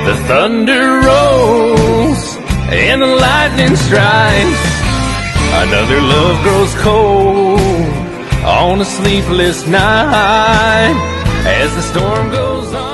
The thunder rolls and the lightning strikes. Another love grows cold on a sleepless night as the storm goes on.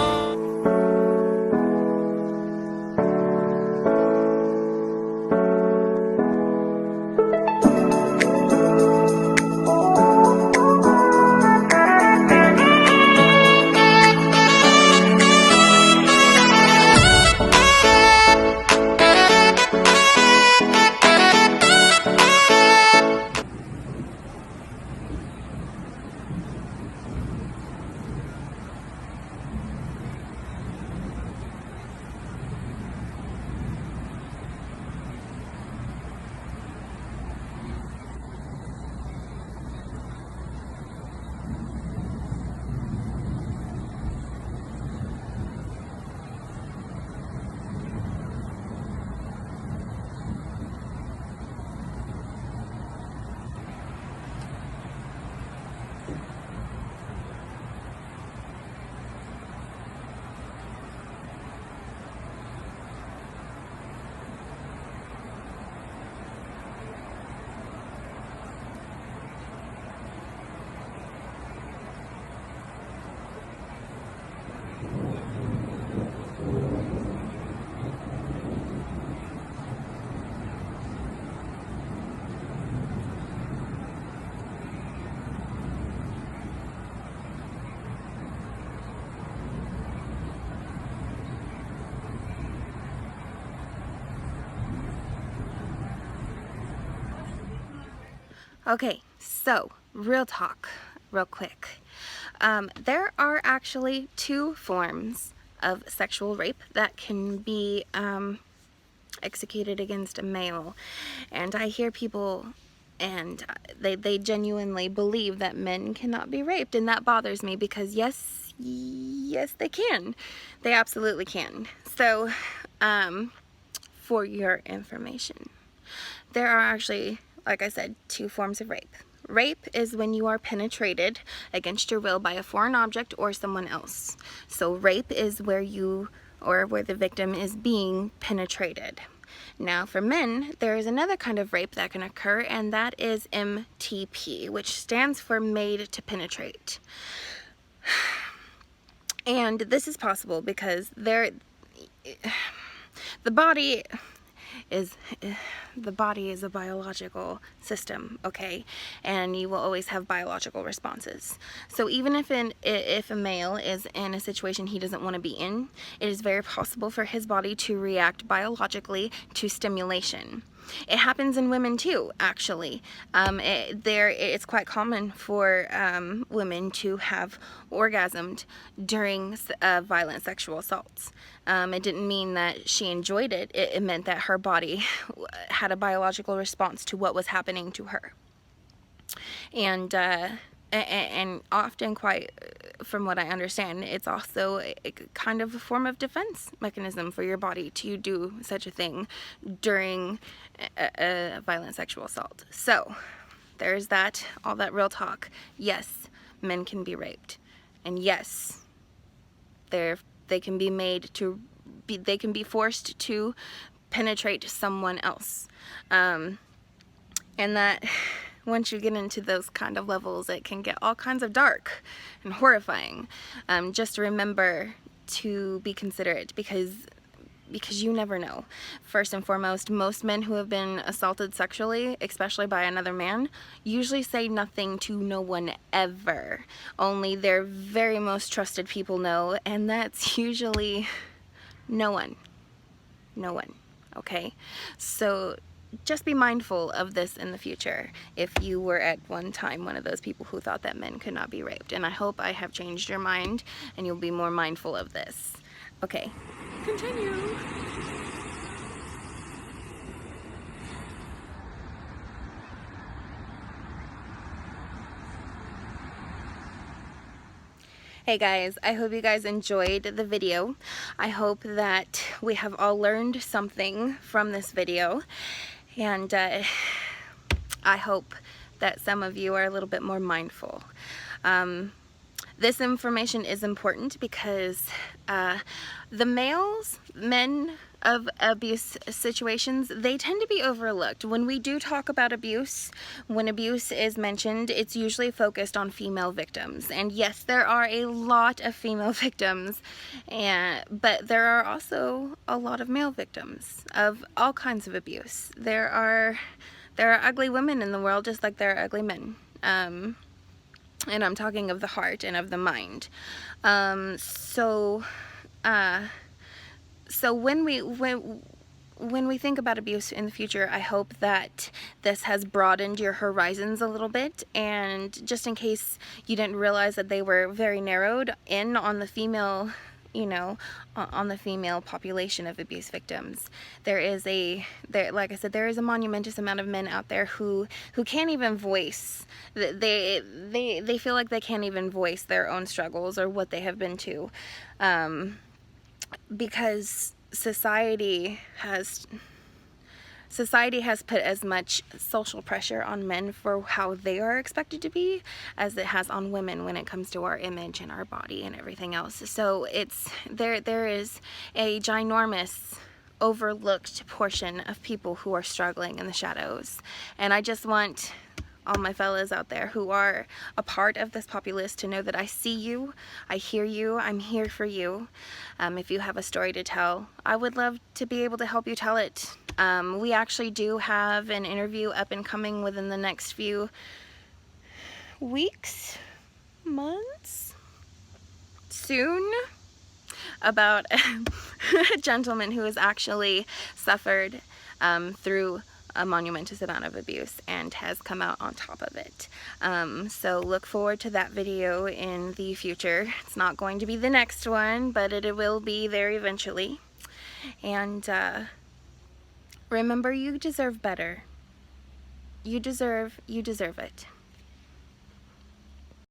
Okay, so real talk, real quick. There are actually two forms of sexual rape that can be executed against a male. And I hear people and they genuinely believe that men cannot be raped, and that bothers me because yes they can. They absolutely can. So for your information, there are actually, like I said, two forms of rape. Rape is when you are penetrated against your will by a foreign object or someone else. So rape is where the victim is being penetrated. Now for men, there is another kind of rape that can occur, and that is MTP, which stands for made to penetrate. And this is possible because the body is a biological system, okay? And you will always have biological responses. So even if a male is in a situation he doesn't want to be in, it is very possible for his body to react biologically to stimulation. It happens in women too, actually. It's quite common for women to have orgasmed during violent sexual assaults. It didn't mean that she enjoyed it. It meant that her body had a biological response to what was happening to her. And often, quite from what I understand, it's also a kind of a form of defense mechanism for your body to do such a thing during a violent sexual assault. So there's that, all that real talk. Yes, men can be raped, and yes, they can be they can be forced to penetrate someone else, and that once you get into those kind of levels, it can get all kinds of dark and horrifying. Just remember to be considerate because you never know. First and foremost, most men who have been assaulted sexually, especially by another man, usually say nothing to no one ever. Only their very most trusted people know, and that's usually no one. No one, okay? So just be mindful of this in the future if you were at one time one of those people who thought that men could not be raped. And I hope I have changed your mind and you'll be more mindful of this. Okay, continue. Hey guys, I hope you guys enjoyed the video. I hope that we have all learned something from this video, and I hope that some of you are a little bit more mindful. This information is important because the men of abuse situations, they tend to be overlooked. When we do talk about abuse, when abuse is mentioned, it's usually focused on female victims. And yes, there are a lot of female victims, but there are also a lot of male victims of all kinds of abuse. There are ugly women in the world just like there are ugly men. And I'm talking of the heart and of the mind. So when we think about abuse in the future, I hope that this has broadened your horizons a little bit, and just in case you didn't realize that they were very narrowed in on the female, on the female population of abuse victims. Like I said, there is a monumentous amount of men out there who can't even voice, they feel like they can't even voice their own struggles or what they have been to, because society has put as much social pressure on men for how they are expected to be as it has on women when it comes to our image and our body and everything else. So there is a ginormous overlooked portion of people who are struggling in the shadows, and I just want all my fellas out there who are a part of this populace to know that I see you, I hear you, I'm here for you. If you have a story to tell, I would love to be able to help you tell it. We actually do have an interview up and coming within the next few weeks, months, soon, about a gentleman who has actually suffered through a monumentous amount of abuse and has come out on top of it. So look forward to that video in the future. It's not going to be the next one, but it will be there eventually. And remember, you deserve better. You deserve it.